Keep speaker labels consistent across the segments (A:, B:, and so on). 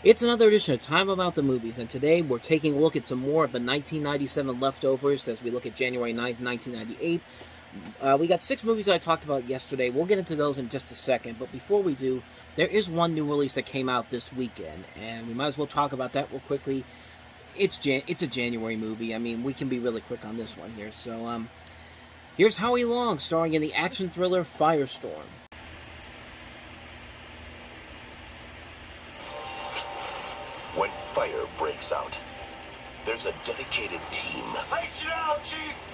A: It's another edition of Time About the Movies, and today we're taking a look at some more of the 1997 leftovers as we look at January 9th, 1998. We got 6 movies that I talked about yesterday. We'll get into those in just a second, but before we do, there is one new release that came out this weekend, and we might as well talk about that real quickly. It's a January movie. I mean, we can be really quick on this one here. So, here's Howie Long, starring in the action thriller Firestorm.
B: When fire breaks out, there's a dedicated team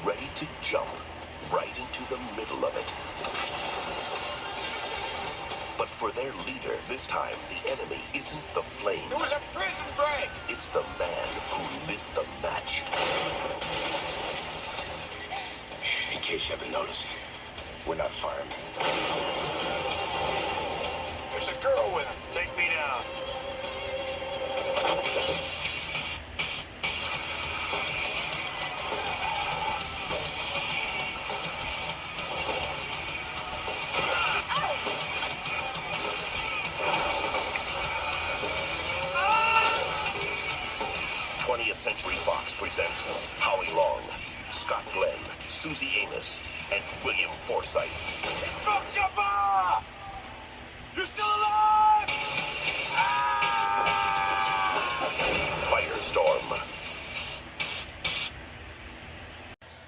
B: ready to jump right into the middle of it. But for their leader, this time the enemy isn't the flame.
C: It was a prison break!
B: It's the man who lit the match. In case you haven't noticed, we're not firemen.
C: There's a girl with him. Take me down.
B: 20th Century Fox presents Howie Long, Scott Glenn, Susie Amos, and William Forsythe.
C: Jumper! You still alive?
B: Firestorm.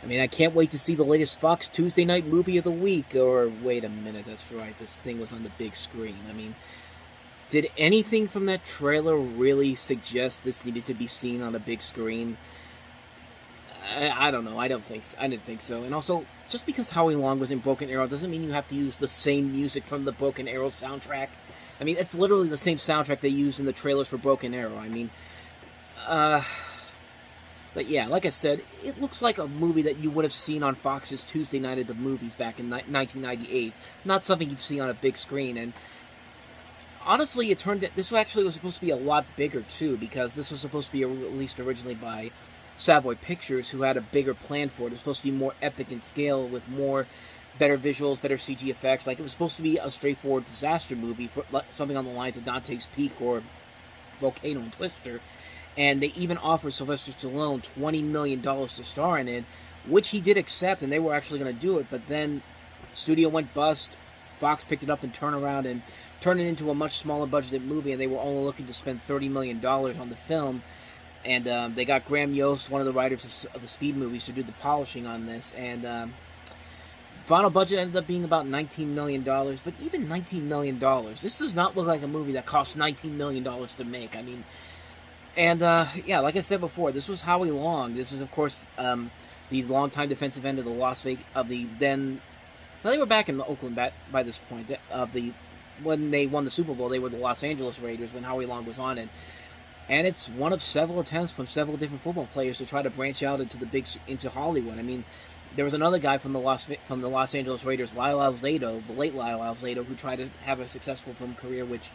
A: I mean, I can't wait to see the latest Fox Tuesday night movie of the week. Or, wait a minute, that's right, this thing was on the big screen. I mean, did anything from that trailer really suggest this needed to be seen on a big screen? I don't know. I didn't think so. And also, just because Howie Long was in Broken Arrow doesn't mean you have to use the same music from the Broken Arrow soundtrack. I mean, it's literally the same soundtrack they used in the trailers for Broken Arrow. I mean, but yeah, like I said, it looks like a movie that you would have seen on Fox's Tuesday Night at the Movies back in 1998. Not something you'd see on a big screen. And honestly, this actually was supposed to be a lot bigger too, because this was supposed to be released originally by Savoy Pictures, who had a bigger plan for it. It was supposed to be more epic in scale, with better visuals, better CG effects. Like, it was supposed to be a straightforward disaster movie, for something on the lines of Dante's Peak or Volcano and Twister. And they even offered Sylvester Stallone $20 million to star in it, which he did accept, and they were actually going to do it. But then studio went bust. Fox picked it up and turned it into a much smaller budgeted movie, and they were only looking to spend $30 million on the film. And they got Graham Yost, one of the writers of the Speed movies, to do the polishing on this. And final budget ended up being about $19 million. But even $19 million, this does not look like a movie that cost $19 million to make. I mean, and yeah, like I said before, this was Howie Long. This is, of course, the longtime defensive end of the Now, they were back in Oakland by this point. When they won the Super Bowl, they were the Los Angeles Raiders when Howie Long was on it. And it's one of several attempts from several different football players to try to branch out into Hollywood. I mean, there was another guy from the Los Angeles Raiders, the late Lyle Alzado, who tried to have a successful film career, which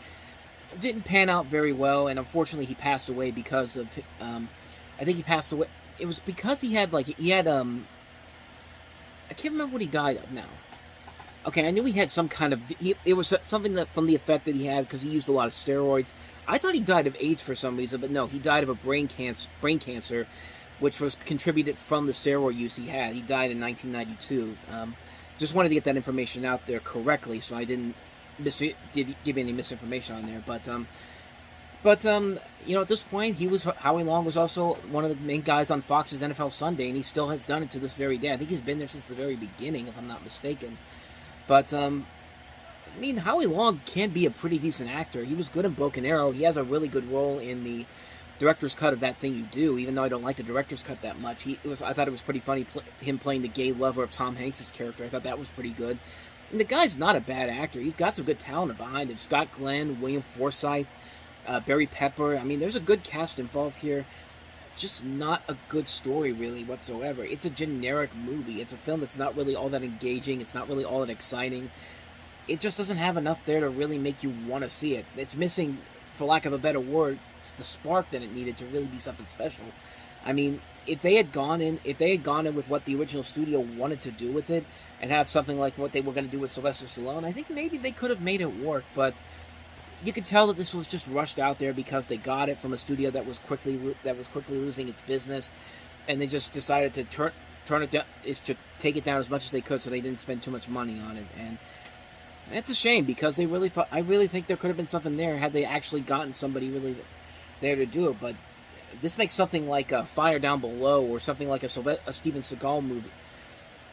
A: didn't pan out very well. And unfortunately, he passed away because of I think he passed away. It was because I can't remember what he died of now. Okay, I knew he had some kind of... It was something that from the effect that he had because he used a lot of steroids. I thought he died of AIDS for some reason, but no, he died of a brain cancer, which was contributed from the steroid use he had. He died in 1992. Just wanted to get that information out there correctly, so I didn't give any misinformation on there. But you know, at this point, Howie Long was also one of the main guys on Fox's NFL Sunday, and he still has done it to this very day. I think he's been there since the very beginning, if I'm not mistaken. But, I mean, Howie Long can be a pretty decent actor. He was good in Broken Arrow. He has a really good role in the director's cut of That Thing You Do, even though I don't like the director's cut that much. I thought it was pretty funny, him playing the gay lover of Tom Hanks' character. I thought that was pretty good. And the guy's not a bad actor. He's got some good talent behind him. Scott Glenn, William Forsythe, Barry Pepper. I mean, there's a good cast involved here. Just not a good story, really, whatsoever. It's a generic movie. It's a film that's not really all that engaging. It's not really all that exciting. It just doesn't have enough there to really make you want to see it. It's missing, for lack of a better word, the spark that it needed to really be something special. I mean, if they had gone in with what the original studio wanted to do with it, and have something like what they were going to do with Sylvester Stallone, I think maybe they could have made it work, but you could tell that this was just rushed out there because they got it from a studio that was quickly losing its business, and they just decided to turn it down, is to take it down as much as they could, so they didn't spend too much money on it. And it's a shame because I really think there could have been something there had they actually gotten somebody really there to do it. But this makes something like a Fire Down Below or something like a Steven Seagal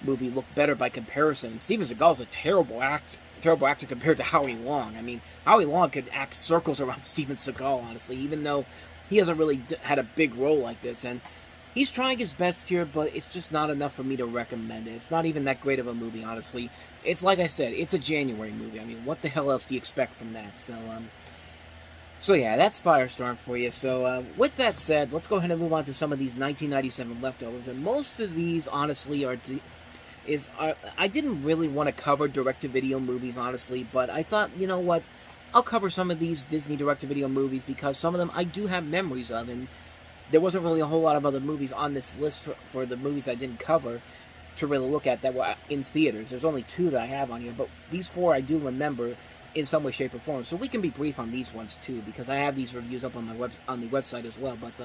A: movie look better by comparison. Steven Seagal is a terrible actor compared to Howie Long. I mean, Howie Long could act circles around Steven Seagal, honestly, even though he hasn't really had a big role like this. And he's trying his best here, but it's just not enough for me to recommend it. It's not even that great of a movie, honestly. It's like I said, it's a January movie. I mean, what the hell else do you expect from that? So yeah, that's Firestorm for you. So with that said, let's go ahead and move on to some of these 1997 leftovers. And most of these, honestly, I didn't really want to cover direct-to-video movies, honestly, but I thought, you know what, I'll cover some of these Disney direct-to-video movies because some of them I do have memories of, and there wasn't really a whole lot of other movies on this list for the movies I didn't cover to really look at that were in theaters. There's only 2 that I have on here, but these 4 I do remember in some way, shape, or form. So we can be brief on these ones too, because I have these reviews up on the website as well. But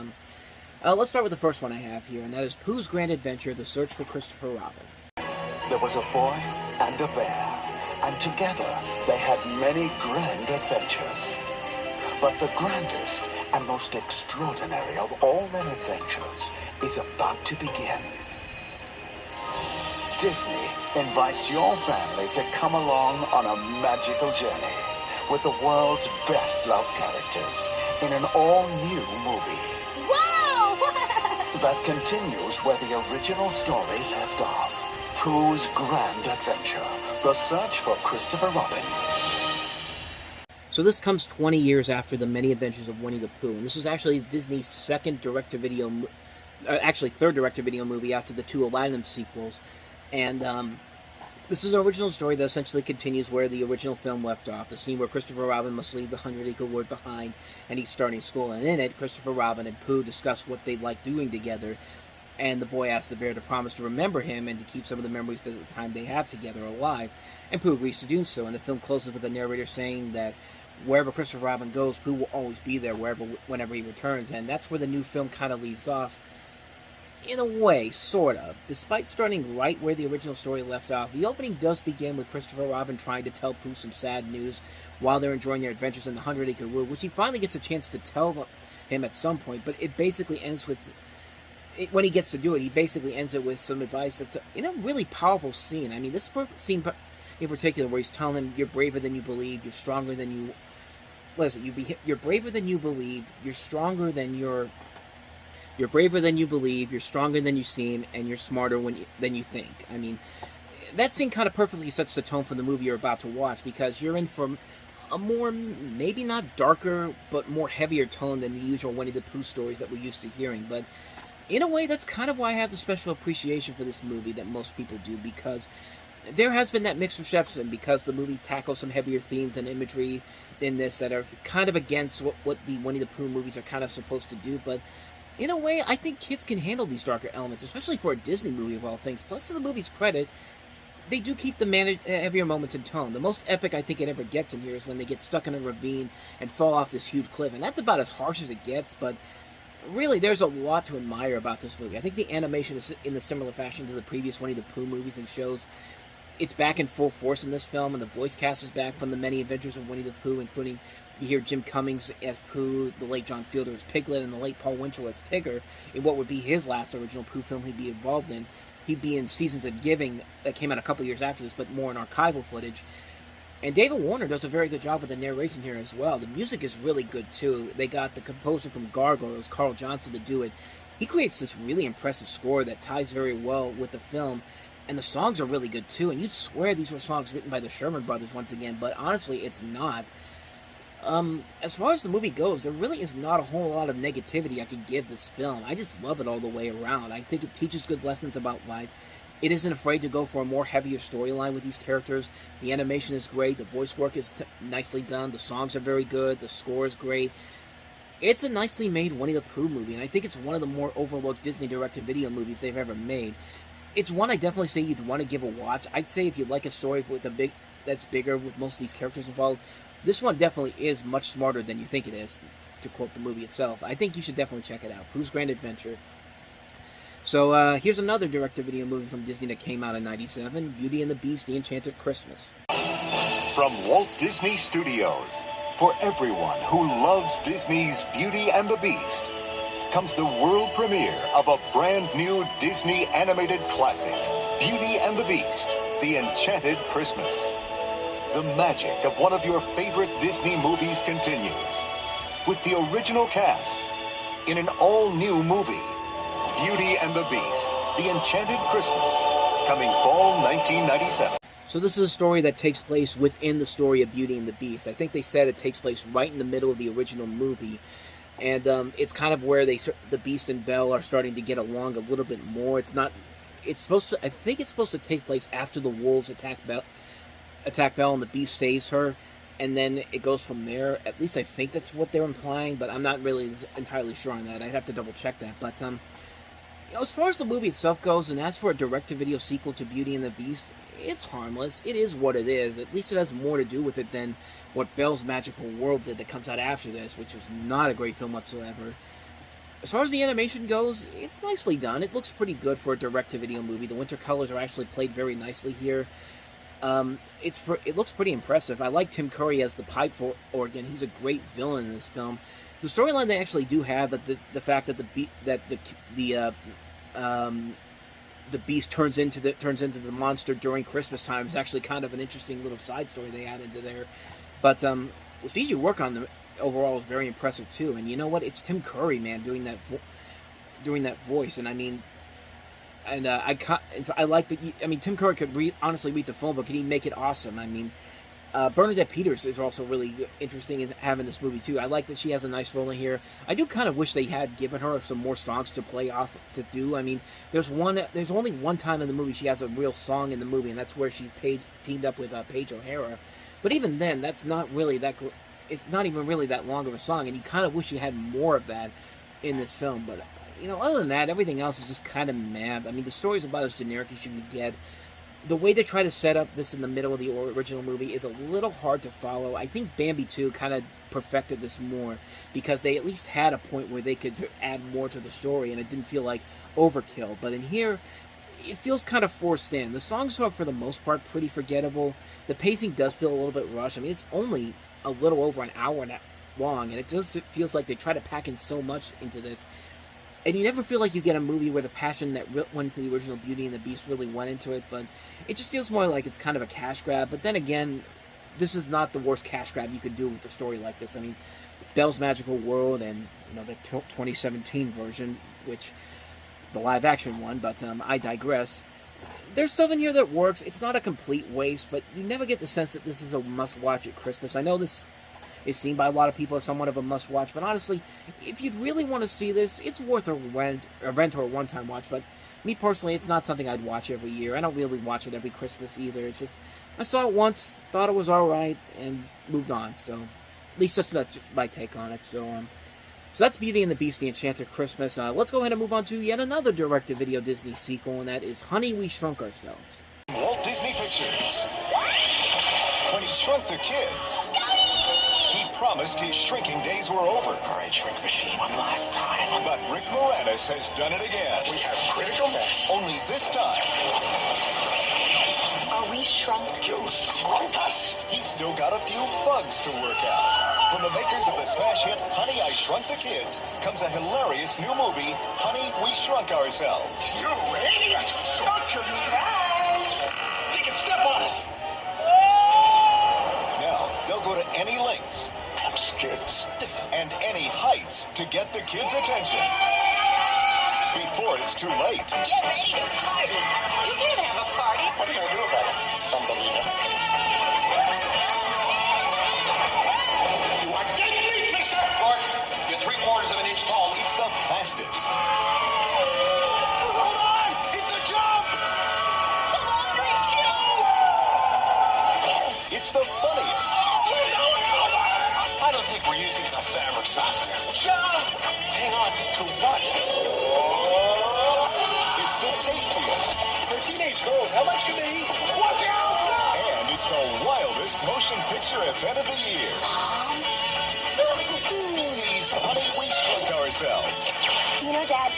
A: let's start with the first one I have here, and that is Pooh's Grand Adventure: The Search for Christopher Robin.
B: There was a boy and a bear, and together they had many grand adventures. But the grandest and most extraordinary of all their adventures is about to begin. Disney invites your family to come along on a magical journey with the world's best love characters in an all-new movie.
D: Wow!
B: That continues where the original story left off. Pooh's Grand Adventure: The Search for Christopher Robin.
A: So this comes 20 years after The Many Adventures of Winnie the Pooh, and this was actually Disney's second direct-to-video, third direct-to-video movie after the 2 Aladdin sequels. And this is an original story that essentially continues where the original film left off, the scene where Christopher Robin must leave the 100-acre wood behind and he's starting school. And in it, Christopher Robin and Pooh discuss what they like doing together, and the boy asks the bear to promise to remember him and to keep some of the memories of the time they have together alive, and Pooh agrees to do so. And the film closes with the narrator saying that wherever Christopher Robin goes, Pooh will always be there whenever he returns, and that's where the new film kind of leaves off. In a way, sort of. Despite starting right where the original story left off, the opening does begin with Christopher Robin trying to tell Pooh some sad news while they're enjoying their adventures in the 100-acre wood, which he finally gets a chance to tell him at some point, but it basically ends with, when he gets to do it, he basically ends it with some advice that's in a really powerful scene. I mean, this scene in particular where he's telling him, you're braver than you believe, you're stronger than you... What is it? You're braver than you believe, you're stronger than you're braver than you believe, you're stronger than you seem, and you're smarter than you think. I mean, that scene kind of perfectly sets the tone for the movie you're about to watch, because you're in for a more, maybe not darker, but more heavier tone than the usual Winnie the Pooh stories that we're used to hearing. But in a way, that's kind of why I have the special appreciation for this movie that most people do, because there has been that mixed reception, because the movie tackles some heavier themes and imagery in this that are kind of against what the Winnie the Pooh movies are kind of supposed to do, but in a way, I think kids can handle these darker elements, especially for a Disney movie of all things. Plus, to the movie's credit, they do keep the heavier moments in tone. The most epic I think it ever gets in here is when they get stuck in a ravine and fall off this huge cliff, and that's about as harsh as it gets, but really, there's a lot to admire about this movie. I think the animation is in a similar fashion to the previous Winnie the Pooh movies and shows. It's back in full force in this film, and the voice cast is back from the Many Adventures of Winnie the Pooh, including, you hear Jim Cummings as Pooh, the late John Fielder as Piglet, and the late Paul Winchell as Tigger, in what would be his last original Pooh film he'd be involved in. He'd be in Seasons of Giving, that came out a couple years after this, but more in archival footage. And David Warner does a very good job with the narration here as well. The music is really good, too. They got the composer from Gargoyles, Carl Johnson, to do it. He creates this really impressive score that ties very well with the film. And the songs are really good, too. And you'd swear these were songs written by the Sherman Brothers once again, but honestly, it's not. As far as the movie goes, there really is not a whole lot of negativity I could give this film. I just love it all the way around. I think it teaches good lessons about life. It isn't afraid to go for a more heavier storyline with these characters. The animation is great. The voice work is nicely done. The songs are very good. The score is great. It's a nicely made Winnie the Pooh movie, and I think it's one of the more overlooked Disney direct-to-video movies they've ever made. It's one I definitely say you'd want to give a watch. I'd say if you like a story with that's bigger with most of these characters involved, This one definitely is much smarter than you think it is, to quote the movie itself. I think you should definitely check it out. Pooh's Grand Adventure. So here's another direct-to-video movie from Disney that came out in '97, Beauty and the Beast, The Enchanted Christmas.
B: From Walt Disney Studios, for everyone who loves Disney's Beauty and the Beast, comes the world premiere of a brand new Disney animated classic, Beauty and the Beast, The Enchanted Christmas. The magic of one of your favorite Disney movies continues, with the original cast, in an all-new movie, Beauty and the Beast, The Enchanted Christmas, coming fall 1997.
A: So this is a story that takes place within the story of Beauty and the Beast. I think they said it takes place right in the middle of the original movie. And it's kind of where the Beast and Belle are starting to get along a little bit more. I think it's supposed to take place after the wolves attack Belle and the Beast saves her. And then it goes from there. At least I think that's what they're implying, but I'm not really entirely sure on that. I'd have to double check that. But as far as the movie itself goes, and as for a direct-to-video sequel to Beauty and the Beast, it's harmless. It is what it is. At least it has more to do with it than what Belle's Magical World did that comes out after this, which was not a great film whatsoever. As far as the animation goes, it's nicely done. It looks pretty good for a direct-to-video movie. The winter colors are actually played very nicely here. It looks pretty impressive. I like Tim Curry as the pipe organ. He's a great villain in this film. The storyline they actually do have, that the fact that the Beast turns into the monster during Christmas time, is actually kind of an interesting little side story they add into there. But the CG work on them overall is very impressive too. And you know what? It's Tim Curry, man, doing that voice. And I mean, I like that. I mean, Tim Curry could honestly read the phone book, and he'd make it awesome. I mean, Bernadette Peters is also really interesting in having this movie too. I like that she has a nice role in here. I do kind of wish they had given her some more songs to play off to do. I mean, there's only one time in the movie she has a real song in the movie, and that's where she's teamed up with Paige O'Hara. But even then, that's not really that. It's not even really that long of a song, and you kind of wish you had more of that in this film. But other than that, everything else is just kind of meh. I mean, the story's about as generic as you can get. The way they try to set up this in the middle of the original movie is a little hard to follow. I think Bambi 2 kind of perfected this more, because they at least had a point where they could add more to the story, and it didn't feel like overkill. But in here, it feels kind of forced in. The songs are, for the most part, pretty forgettable. The pacing does feel a little bit rushed. I mean, it's only a little over an hour long, and it feels like they try to pack in so much into this. And you never feel like you get a movie where the passion that went into the original Beauty and the Beast really went into it, but it just feels more like it's kind of a cash grab. But then again, this is not the worst cash grab you could do with a story like this. I mean, Belle's Magical World and the 2017 version, which the live-action one, but I digress. There's stuff in here that works. It's not a complete waste, but you never get the sense that this is a must-watch at Christmas. I know this is seen by a lot of people as somewhat of a must-watch, but honestly, if you'd really want to see this, it's worth a rent or a one-time watch. But me personally, it's not something I'd watch every year. I don't really watch it every Christmas either. It's just, I saw it once, thought it was alright, and moved on. So, at least that's my take on it. So that's Beauty and the Beast, The Enchanted Christmas. Let's go ahead and move on to yet another direct-to-video Disney sequel, and that is Honey, We Shrunk Ourselves.
D: Walt Disney Pictures. When he shrunk the kids, he promised his shrinking days were over.
C: All right, shrink machine, one last time.
D: But Rick Moranis has done it again.
C: We have critical mass.
D: Only this time,
E: Are we shrunk?
C: You shrunk us.
D: he's still got a few bugs to work out. From the makers of the smash hit Honey, I Shrunk the Kids comes a hilarious new movie, Honey, We Shrunk Ourselves.
C: You idiot! Don't you They can step on us.
D: Now, they'll go to any lengths
C: I'm scared stiff.
D: and any heights to get the kids' attention before it's too late.
E: Get ready to party. You can't have a party.
C: What are you gonna do about it, Thumbelina? You are dead meat, mister! Clark, you're 3/4 of an inch tall.
D: It's the fastest,
C: Hold on! It's a jump!
E: The laundry chute!
D: it's the funniest,
C: I don't think we're using enough fabric softener. Jump! Hang on. To what?
D: it's the tastiest,
C: They're teenage girls. How much can they eat? Watch out!
D: and it's the wildest biggest motion picture event of the year. Disney's Honey, We Shrunk Ourselves.
F: You know, Dad,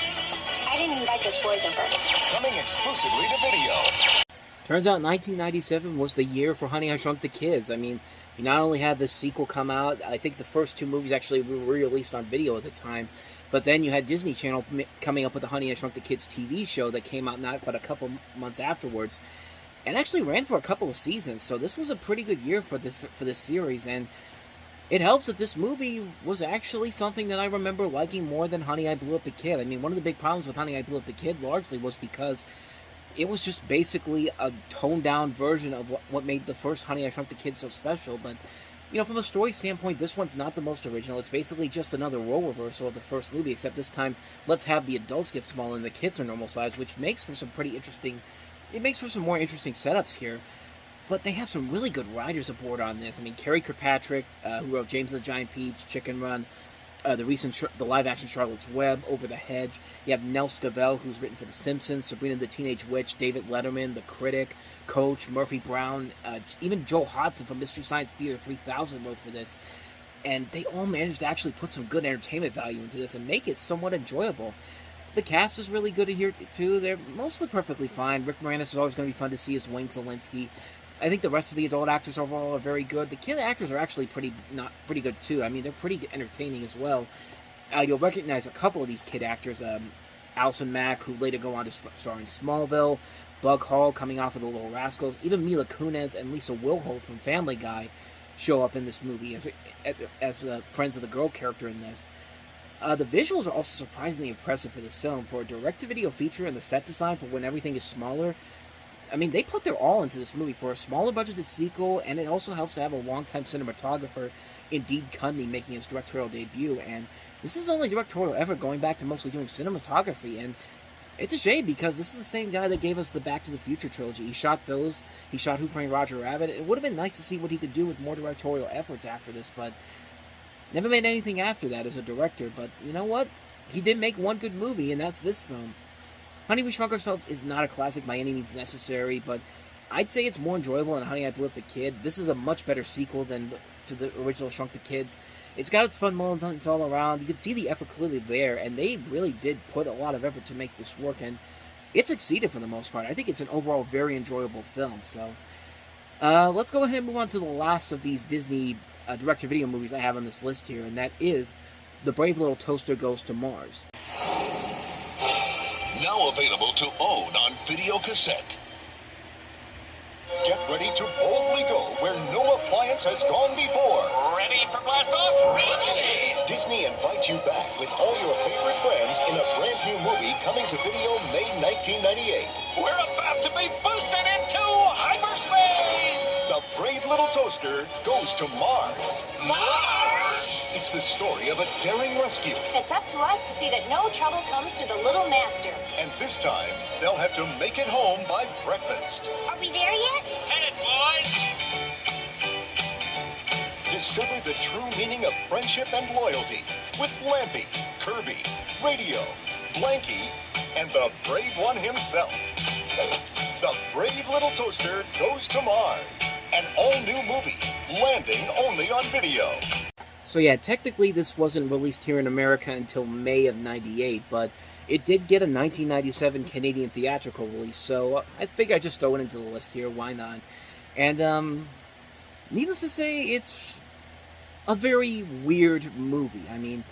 F: I didn't invite those boys over.
D: Coming exclusively to video.
A: Turns out 1997 was the year for Honey, I Shrunk the Kids. I mean, you not only had the sequel come out, I think the first two movies actually were released on video at the time, but then you had Disney Channel coming up with the Honey, I Shrunk the Kids TV show that came out not but a couple months afterwards, and actually ran for a couple of seasons. So this was a pretty good year for this series, and it helps that this movie was actually something that I remember liking more than Honey, I Blew Up the Kid. I mean, one of the big problems with Honey, I Blew Up the Kid largely was because it was just basically a toned-down version of what made the first Honey, I Shrunk the Kid so special. But, you know, from a story standpoint, this one's not the most original. It's basically just another role reversal of the first movie, except this time, let's have the adults get smaller and the kids are normal size, which makes for some pretty interesting... It makes for some more interesting setups here. But they have some really good writers aboard on this. I mean, Carrie Kirkpatrick, who wrote James and the Giant Peach, Chicken Run, the live-action Charlotte's Web, Over the Hedge. You have Nell Scovell, who's written for The Simpsons, Sabrina the Teenage Witch, David Letterman, The Critic, Coach, Murphy Brown, even Joel Hodgson from Mystery Science Theater 3000 wrote for this. And they all managed to actually put some good entertainment value into this and make it somewhat enjoyable. The cast is really good here, too. They're mostly perfectly fine. Rick Moranis is always going to be fun to see as Wayne Szalinski. I think the rest of the adult actors overall are very good. The kid actors are actually pretty good too. I mean, they're pretty entertaining as well. You'll recognize a couple of these kid actors. Allison Mack, who later go on to star in Smallville. Bug Hall, coming off of The Little Rascals. Even Mila Kunis and Lisa Wilhoit from Family Guy show up in this movie as friends of the girl character in this. The visuals are also surprisingly impressive for this film. For a direct-to-video feature and the set design for when everything is smaller, I mean, they put their all into this movie for a smaller budgeted sequel, and it also helps to have a longtime cinematographer, Indeed Cundy, making his directorial debut. And this is his only directorial effort going back to mostly doing cinematography, and it's a shame because this is the same guy that gave us the Back to the Future trilogy. He shot those, he shot Who Framed Roger Rabbit. It would have been nice to see what he could do with more directorial efforts after this, but never made anything after that as a director. But you know what? He did make one good movie, and that's this film. Honey, We Shrunk Ourselves is not a classic by any means necessary, but I'd say it's more enjoyable than Honey, I Blew Up the Kid. This is a much better sequel to the original Shrunk the Kids. It's got its fun moments all around. You can see the effort clearly there, and they really did put a lot of effort to make this work, and it succeeded for the most part. I think it's an overall very enjoyable film. So let's go ahead and move on to the last of these Disney direct-to-video movies I have on this list here, and that is The Brave Little Toaster Goes to Mars.
D: Now available to own on video cassette. Get ready to boldly go where no appliance has gone before.
C: Ready for blast off? Ready!
D: Disney invites you back with all your favorite friends in a brand new movie coming to video May 1998.
C: We're about to be boosted into hyperspace!
D: The Brave Little Toaster Goes to Mars.
C: Mars!
D: It's the story of a daring rescue.
F: It's up to us to see that no trouble comes to the little master.
D: And this time, they'll have to make it home by breakfast.
F: Are we there yet?
C: Headed, boys!
D: Discover the true meaning of friendship and loyalty with Lampy, Kirby, Radio, Blanky, and the brave one himself. The Brave Little Toaster Goes to Mars. An all-new movie, landing only on video.
A: So yeah, technically this wasn't released here in America until May of '98, but it did get a 1997 Canadian theatrical release, so I figure I'd just throw it into the list here, why not? And, needless to say, it's a very weird movie. I mean,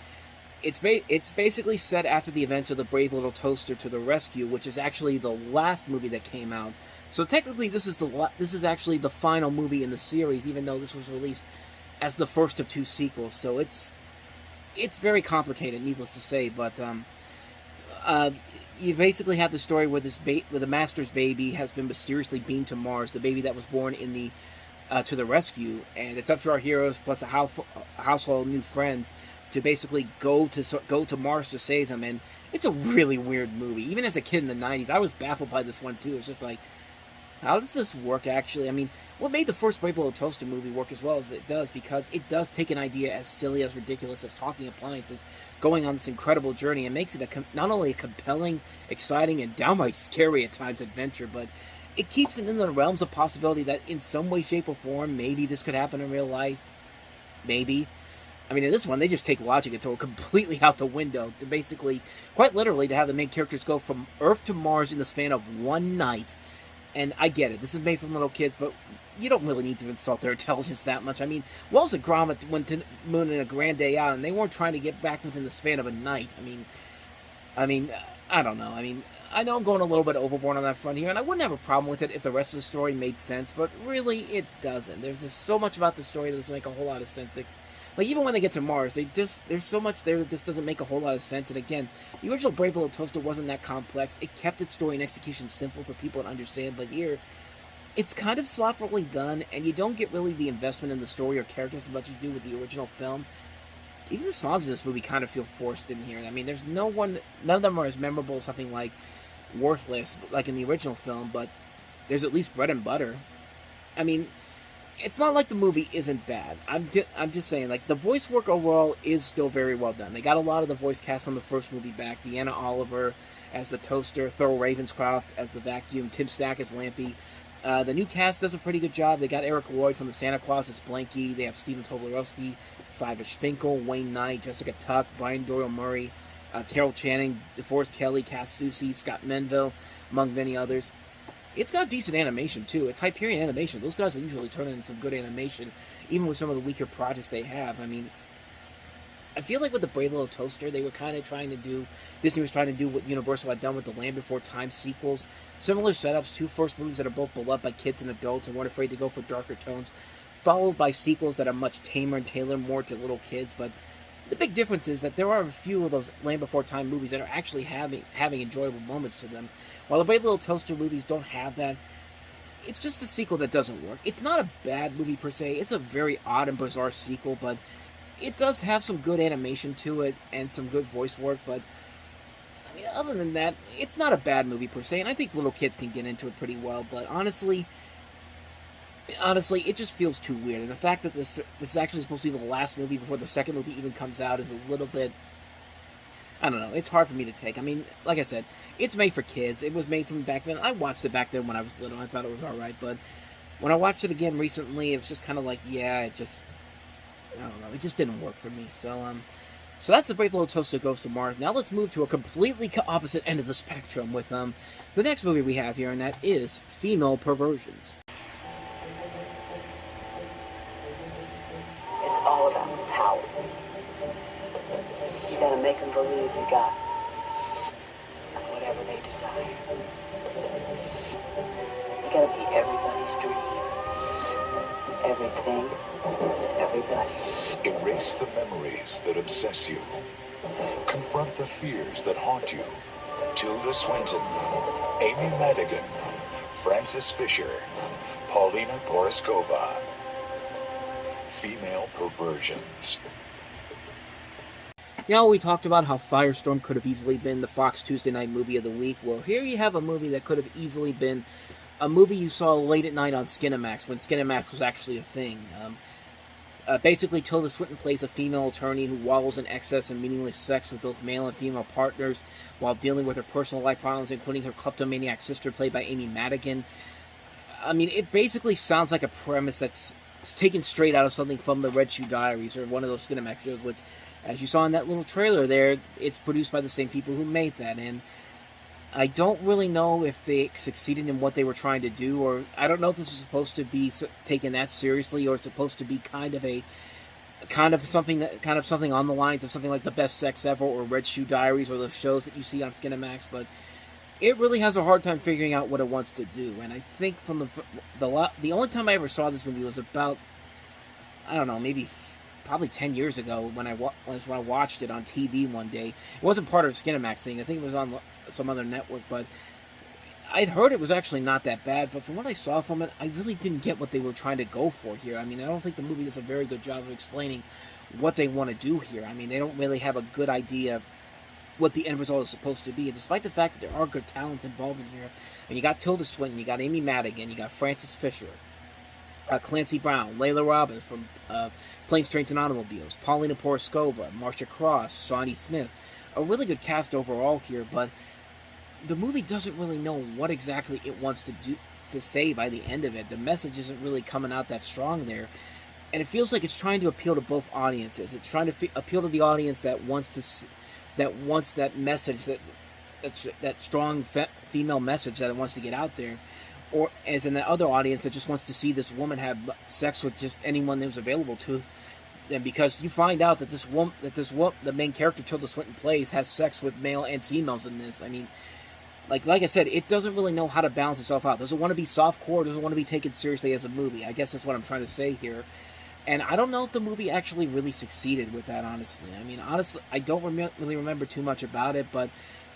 A: it's basically set after the events of The Brave Little Toaster to the Rescue, which is actually the last movie that came out. So technically this is actually the final movie in the series, even though this was released as the first of two sequels. So it's very complicated, needless to say, but you basically have the story where where the master's baby has been mysteriously beamed to Mars, the baby that was born in the to the rescue, and it's up to our heroes plus a household of new friends to basically go to Mars to save them. And it's a really weird movie. Even as a kid in the 90s, I was baffled by this one too. It's just like, how does this work actually? I mean, what made the first Brave Little Toaster movie work as well as it does, because it does take an idea as silly, as ridiculous as talking appliances, going on this incredible journey, and makes it not only a compelling, exciting, and downright scary at times adventure, but it keeps it in the realms of possibility that in some way, shape, or form, maybe this could happen in real life. Maybe. I mean, in this one, they just take logic and throw it completely out the window to basically, quite literally, to have the main characters go from Earth to Mars in the span of one night. And I get it, this is made for little kids, but you don't really need to insult their intelligence that much. I mean, Wells and Gromit went to the moon in a grand day out, and they weren't trying to get back within the span of a night. I mean, I don't know. I mean, I know I'm going a little bit overboard on that front here, and I wouldn't have a problem with it if the rest of the story made sense, but really, it doesn't. There's just so much about the story that doesn't make a whole lot of sense. Like, even when they get to Mars, there's so much there that just doesn't make a whole lot of sense. And again, the original Brave Little Toaster wasn't that complex. It kept its story and execution simple for people to understand, but here, it's kind of sloppily done, and you don't get really the investment in the story or characters as much as you do with the original film. Even the songs in this movie kind of feel forced in here. I mean, none of them are as memorable as something like Worthless, like in the original film, but there's at least Bread and Butter. I mean, it's not like the movie isn't bad. I'm just saying, like, the voice work overall is still very well done. They got a lot of the voice cast from the first movie back. Deanna Oliver as the Toaster, Thurl Ravenscroft as the Vacuum, Tim Stack as Lampy. The new cast does a pretty good job. They got Eric Lloyd from the Santa Claus as Blanky. They have Stephen Tobolowsky, Fivish Finkel, Wayne Knight, Jessica Tuck, Brian Doyle Murray, Carol Channing, DeForest Kelly, Cass Soucy, Scott Menville, among many others. It's got decent animation, too. It's Hyperion Animation. Those guys will usually turn in some good animation, even with some of the weaker projects they have. I mean, I feel like with the Brave Little Toaster, they were kind of trying to do... Disney was trying to do what Universal had done with the Land Before Time sequels. Similar setups, two first movies that are both beloved by kids and adults and weren't afraid to go for darker tones, followed by sequels that are much tamer and tailored more to little kids. But the big difference is that there are a few of those Land Before Time movies that are actually having enjoyable moments to them. While the Brave Little Toaster movies don't have that, it's just a sequel that doesn't work. It's not a bad movie per se. It's a very odd and bizarre sequel, but it does have some good animation to it and some good voice work. But I mean, other than that, it's not a bad movie per se, and I think little kids can get into it pretty well. But honestly, it just feels too weird. And the fact that this is actually supposed to be the last movie before the second movie even comes out is a little bit... I don't know. It's hard for me to take. I mean, like I said, it's made for kids. It was made from back then. I watched it back then when I was little. I thought it was alright. But when I watched it again recently, it was just kind of like, yeah, it just... I don't know. It just didn't work for me. So that's the Brave Little Toaster Goes to Mars. Now let's move to a completely opposite end of the spectrum with the next movie we have here, and that is Female Perversions.
G: It's all about power. You gotta make them believe you got whatever they desire. You gotta be everybody's dream. Everything to everybody.
B: Erase the memories that obsess you. Confront the fears that haunt you. Tilda Swinton, Amy Madigan, Frances Fisher, Paulina Poroskova. Female Perversions.
A: You know, we talked about how Firestorm could have easily been the Fox Tuesday Night Movie of the Week. Well, here you have a movie that could have easily been a movie you saw late at night on Skinamax, when Skinamax was actually a thing. Basically, Tilda Swinton plays a female attorney who wallows in excess and meaningless sex with both male and female partners while dealing with her personal life problems, including her kleptomaniac sister, played by Amy Madigan. I mean, it basically sounds like a premise that's taken straight out of something from the Red Shoe Diaries or one of those Skinamax shows, which, as you saw in that little trailer there, it's produced by the same people who made that. And I don't really know if they succeeded in what they were trying to do, or I don't know if this is supposed to be taken that seriously, or it's supposed to be kind of something on the lines of something like The Best Sex Ever or Red Shoe Diaries or those shows that you see on Skinamax. But it really has a hard time figuring out what it wants to do. And I think from the only time I ever saw this movie was about, I don't know, probably 10 years ago when I watched it on TV one day. It wasn't part of a Skinamax thing. I think it was on some other network, but I'd heard it was actually not that bad, but from what I saw from it, I really didn't get what they were trying to go for here. I mean, I don't think the movie does a very good job of explaining what they want to do here. I mean, they don't really have a good idea what the end result is supposed to be, and despite the fact that there are good talents involved in here, and you got Tilda Swinton, you got Amy Madigan, you got Frances Fisher, Clancy Brown, Layla Robbins from Planes, Trains, and Automobiles, Paulina Poroskova, Marcia Cross, Shawnee Smith. A really good cast overall here, but the movie doesn't really know what exactly it wants to do. to say by the end of it. The message isn't really coming out that strong there, and it feels like it's trying to appeal to both audiences. It's trying to appeal to the audience that wants that message, that strong female message that it wants to get out there, or as in the other audience that just wants to see this woman have sex with just anyone that was available to. And because you find out that the main character Tilda Swinton plays has sex with male and females in this. I mean, like I said, it doesn't really know how to balance itself out. Doesn't want to be softcore. Doesn't want to be taken seriously as a movie. I guess that's what I'm trying to say here. And I don't know if the movie actually really succeeded with that, honestly. I mean, honestly, I don't really remember too much about it, but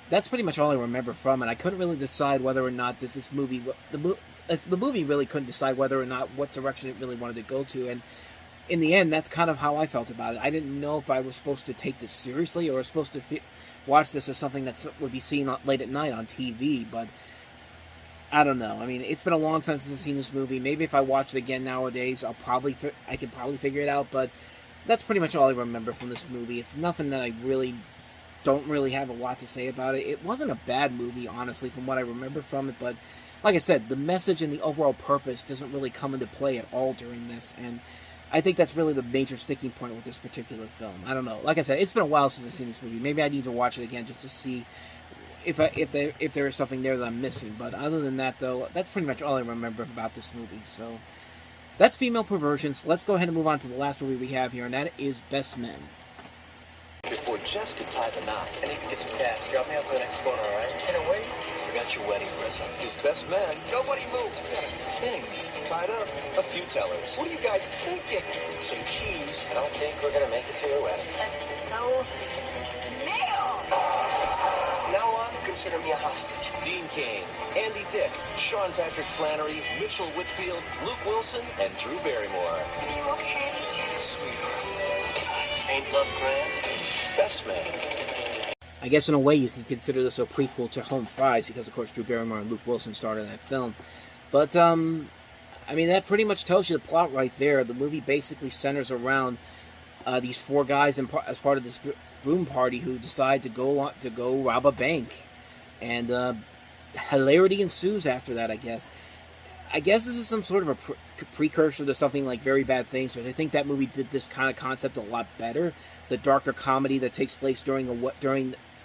A: that's pretty much all I remember from it. I couldn't really decide whether or not the movie really couldn't decide whether or not what direction it really wanted to go to. And in the end, that's kind of how I felt about it. I didn't know if I was supposed to take this seriously or was supposed to watch this as something that would be seen late at night on TV, but I don't know. I mean, it's been a long time since I've seen this movie. Maybe if I watch it again nowadays, I could probably figure it out, but that's pretty much all I remember from this movie. It's nothing that I don't really have a lot to say about it. It wasn't a bad movie, honestly, from what I remember from it, but like I said, the message and the overall purpose doesn't really come into play at all during this, and I think that's really the major sticking point with this particular film. I don't know. Like I said, it's been a while since I've seen this movie. Maybe I need to watch it again just to see if there is something there that I'm missing. But other than that, though, that's pretty much all I remember about this movie. So that's Female Perversions. Let's go ahead and move on to the last movie we have here, and that is Best Men.
C: Before Jess could tie the knot,
G: I need to get some cash. Drop me off at the next corner, all right? Can I wait?
C: forgot your wedding present. His best man.
G: Nobody move.
C: Things tied up. A few tellers.
G: What are you guys thinking?
C: Some cheese. I don't think we're gonna make it to your wedding.
G: No.
E: Nail!
C: Now on, consider me a hostage. Dean Cain, Andy Dick, Sean Patrick Flannery, Mitchell Whitfield, Luke Wilson, and Drew Barrymore.
E: Are you okay?
C: Sweetheart. Ain't love grand? Best man.
A: I guess in a way you can consider this a prequel to Home Fries because, of course, Drew Barrymore and Luke Wilson starred in that film. But, I mean, that pretty much tells you the plot right there. The movie basically centers around these four guys as part of this groom party who decide to go rob a bank. And hilarity ensues after that, I guess. I guess this is some sort of a precursor to something like Very Bad Things, but I think that movie did this kind of concept a lot better. The darker comedy that takes place during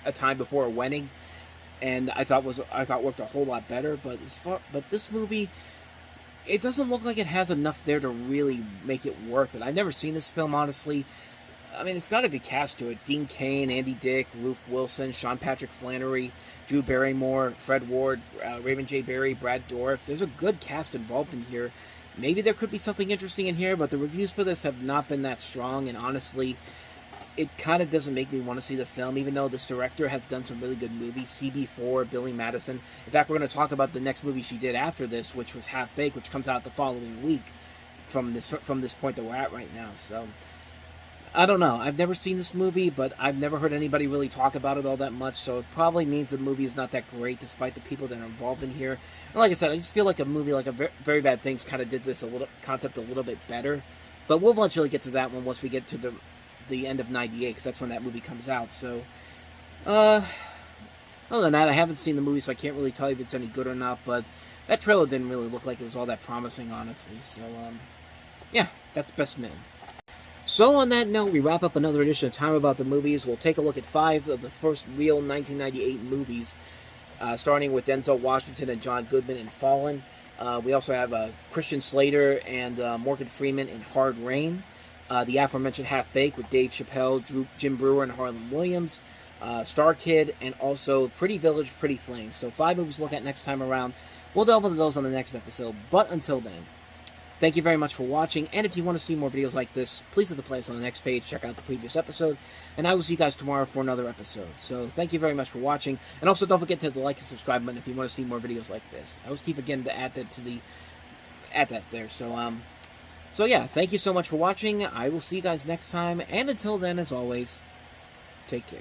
A: a time before a wedding, and I thought worked a whole lot better. But this movie, it doesn't look like it has enough there to really make it worth it. I've never seen this film, honestly. I mean, it's got a good cast to it. Dean Cain, Andy Dick, Luke Wilson, Sean Patrick Flannery, Drew Barrymore, Fred Ward, Raymond J. Barry, Brad Dourif. There's a good cast involved in here. Maybe there could be something interesting in here, but the reviews for this have not been that strong, and honestly, it kind of doesn't make me want to see the film, even though this director has done some really good movies. CB4, Billy Madison. In fact, we're going to talk about the next movie she did after this, which was Half Baked, which comes out the following week from this point that we're at right now. So, I don't know. I've never seen this movie, but I've never heard anybody really talk about it all that much, so it probably means the movie is not that great, despite the people that are involved in here. And like I said, I just feel like a movie like Very Bad Things kind of did this concept a little bit better. But we'll eventually get to that one once we get to the end of 98, because that's when that movie comes out. So, other than that, I haven't seen the movie, so I can't really tell you if it's any good or not, but that trailer didn't really look like it was all that promising, honestly. So, yeah, that's Best Man. So on that note, we wrap up another edition of Time About the Movies. We'll take a look at 5 of the first real 1998 movies, starting with Denzel Washington and John Goodman in Fallen. We also have Christian Slater and Morgan Freeman in Hard Rain. The aforementioned Half Baked with Dave Chappelle, Jim Brewer, and Harlan Williams. Star Kid, and also Pretty Village, Pretty Flames. So 5 movies to look at next time around. We'll delve into those on the next episode. But until then, thank you very much for watching, and if you want to see more videos like this, please hit the playlist on the next page, check out the previous episode, and I will see you guys tomorrow for another episode. So thank you very much for watching, and also don't forget to hit the like and subscribe button if you want to see more videos like this. I always keep again to add that there. So yeah, thank you so much for watching. I will see you guys next time, and until then, as always, take care.